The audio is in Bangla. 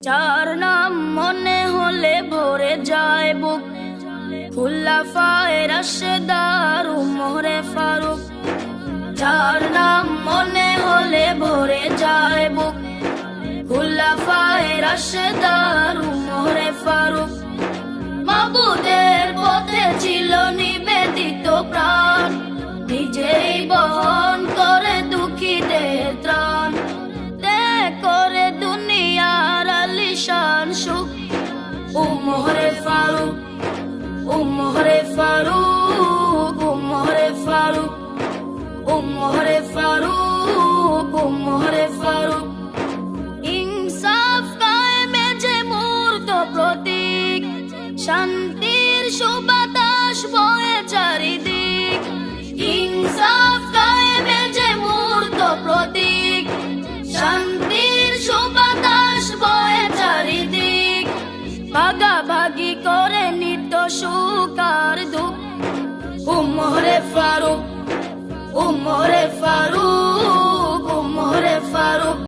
যার নাম মনে হলে ভরে যায় বুক, খুলাফায়ে রাশেদার উমরে ফারুক। যার নাম মনে হলে ভরে যায় বুক, খুলাফায়ে রাশেদার উমরে ফারুক। মাবুদের পথে ছিল নিবেদিত প্রাণ, নিজেই বহন করে দুঃখীদের ত্রাণ। ত্যাগ করে দুনিয়ার আলিশান সুখ, উমরে ফারুক, উমরে ফারুক, উমরে ফারুক, উমরে ফারুক, উমরে ফারুক। ইনসাফ কায়েমে যে মূর্ত প্রতীক, শান্তির সুবাতাস বয়ে চারিদিক। ইনসাফ কায়েমে যে মূর্ত প্রতীক, শান্তির সুবাতাস বয়ে চারিদিক। ভাগাভাগি করে নিত্য সুখ আর দুঃখ, উমরে ফারুক, উমরে ফারুক।